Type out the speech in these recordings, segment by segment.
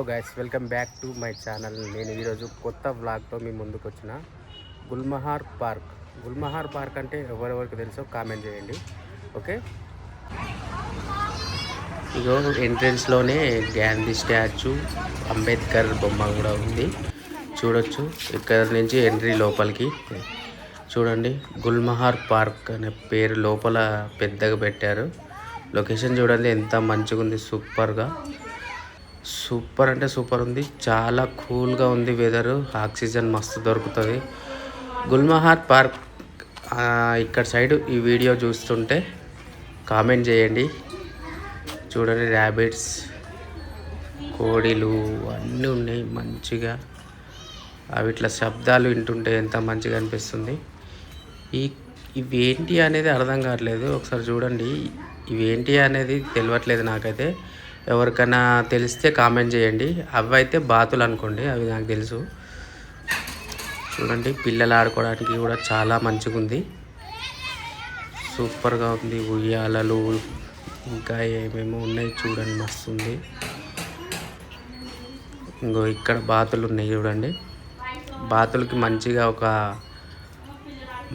Guys, welcome back to my channel. నేను ఈరోజు కొత్త వ్లాగ్తో మీ ముందుకు వచ్చిన. గుల్మహార్ పార్క్ అంటే ఎవరెవరికి తెలుసో కామెంట్ చేయండి. ఓకే, ఇగో ఎంట్రన్స్లోనే గాంధీ స్టాచ్యూ, అంబేద్కర్ బొమ్మ కూడా ఉంది. చూడొచ్చు, ఇక్కడ నుంచి ఎంట్రీ లోపలికి. చూడండి, గుల్మహార్ పార్క్ అనే పేరు లోపల పెద్దగా పెట్టారు. లొకేషన్ చూడండి ఎంత మంచిగా ఉంది. సూపర్ అంటే సూపర్ ఉంది. చాలా కూల్గా ఉంది వెదరు. ఆక్సిజన్ మస్తు దొరుకుతుంది. గుల్మహార్ పార్క్ ఇక్కడ సైడ్ ఈ వీడియో చూస్తుంటే కామెంట్ చేయండి. చూడండి, ర్యాబిట్స్, కోడిలు అన్నీ ఉన్నాయి మంచిగా. అవి ఇట్లా శబ్దాలు వింటుంటే ఎంత మంచిగా అనిపిస్తుంది. ఇవేంటి అనేది అర్థం కావట్లేదు. ఒకసారి చూడండి, ఇవేంటి అనేది తెలియట్లేదు నాకైతే. ఎవరికైనా తెలిస్తే కామెంట్ చేయండి. అవి అయితే బాతులు అనుకోండి, అవి నాకు తెలుసు. చూడండి, పిల్లలు ఆడుకోవడానికి కూడా చాలా మంచిగా ఉంది. సూపర్గా ఉంది. ఉయ్యాలలు ఇంకా ఏమేమో ఉన్నాయి చూడండి, మస్తు ఉంది. ఇంకో ఇక్కడ బాతులు ఉన్నాయి చూడండి. బాతులకి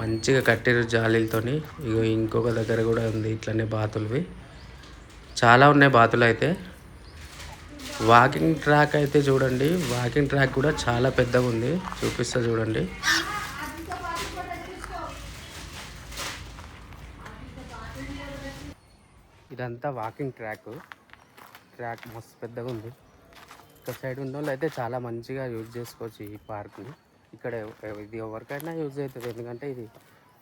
మంచిగా కట్టిరు జాలీలతోని. ఇగో ఇంకొక దగ్గర కూడా ఉంది ఇట్లనే బాతులవి. చాలా ఉన్నాయి బాతులు అయితే. వాకింగ్ ట్రాక్ అయితే చూడండి, వాకింగ్ ట్రాక్ కూడా చాలా పెద్దగా ఉంది. చూపిస్తా చూడండి. ఇదంతా వాకింగ్ ట్రాక్ మస్తు పెద్దగా ఉంది. ఇక్కడ సైడ్ ఉన్న వాళ్ళు అయితే చాలా మంచిగా యూజ్ చేసుకోవచ్చు ఈ పార్క్ని. ఇక్కడ ఇది ఎవరికైనా యూజ్ అవుతుంది, ఎందుకంటే ఇది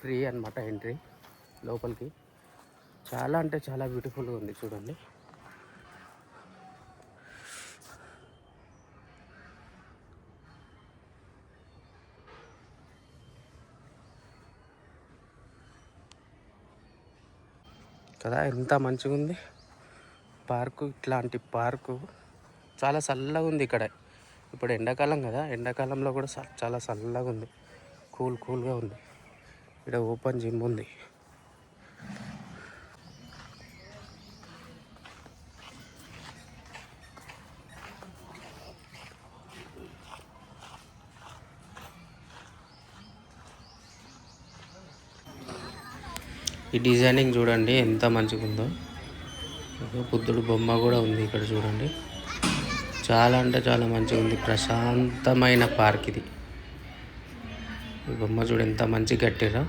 ఫ్రీ అన్నమాట ఎంట్రీ లోపలికి. చాలా అంటే చాలా బ్యూటిఫుల్గా ఉంది చూడండి. కదా ఎంత మంచిగా ఉంది పార్కు. ఇట్లాంటి పార్కు చాలా చల్లగా ఉంది ఇక్కడ. ఇప్పుడు ఎండాకాలం కదా, ఎండాకాలంలో కూడా చాలా చల్లగా ఉంది. కూల్గా ఉంది. ఇక్కడ ఓపెన్ జిమ్ ఉంది. ఈ డిజైనింగ్ చూడండి ఎంత మంచిగా ఉందో. బుద్ధుడు బొమ్మ కూడా ఉంది ఇక్కడ చూడండి. చాలా అంటే చాలా మంచిగా ఉంది. ప్రశాంతమైన పార్క్ ఇది. ఈ బొమ్మ చూడు ఎంత మంచిగా కట్టారో.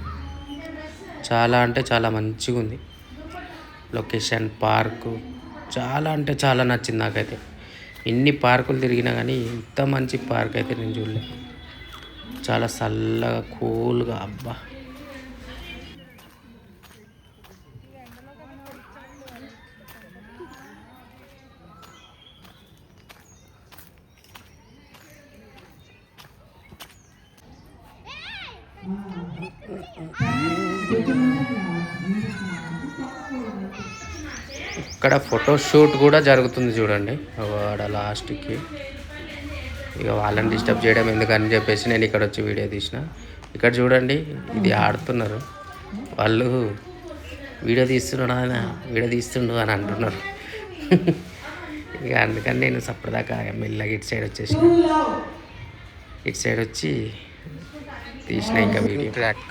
చాలా అంటే చాలా మంచిగా ఉంది లొకేషన్. పార్కు చాలా అంటే చాలా నచ్చింది నాకైతే. ఎన్ని పార్కులు తిరిగినా కానీ ఇంత మంచి పార్క్ అయితే నేను చూడలేదు. చాలా చల్లగా కూల్గా. అబ్బా, ఇక్కడ ఫోటోషూట్ కూడా జరుగుతుంది చూడండి. వాడ లాస్ట్కి ఇక వాళ్ళని డిస్టర్బ్ చేయడం ఎందుకని చెప్పేసి నేను ఇక్కడ వచ్చి వీడియో తీసిన. ఇక్కడ చూడండి, ఇది ఆడుతున్నారు వాళ్ళు. వీడియో తీస్తుండు అని అంటున్నారు. ఇక అందుకని నేను సప్పటిదాకా మెల్లగా ఇటు సైడ్ వచ్చి తీసిన. ఇంకా వీడియో ట్రాక్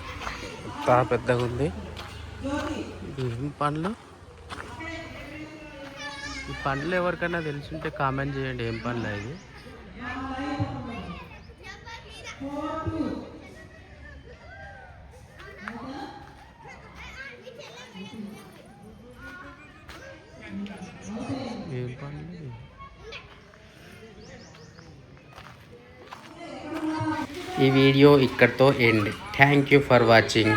చాలా పెద్దగా ఉంది. ఏం పండ్లు? ఈ పండ్లు ఎవరికైనా తెలుసుంటే కామెంట్ చేయండి. ఏం పండ్లు ఇది? ఏం పండ్లు? ఈ వీడియో ఇక్కడితో end. Thank you for watching.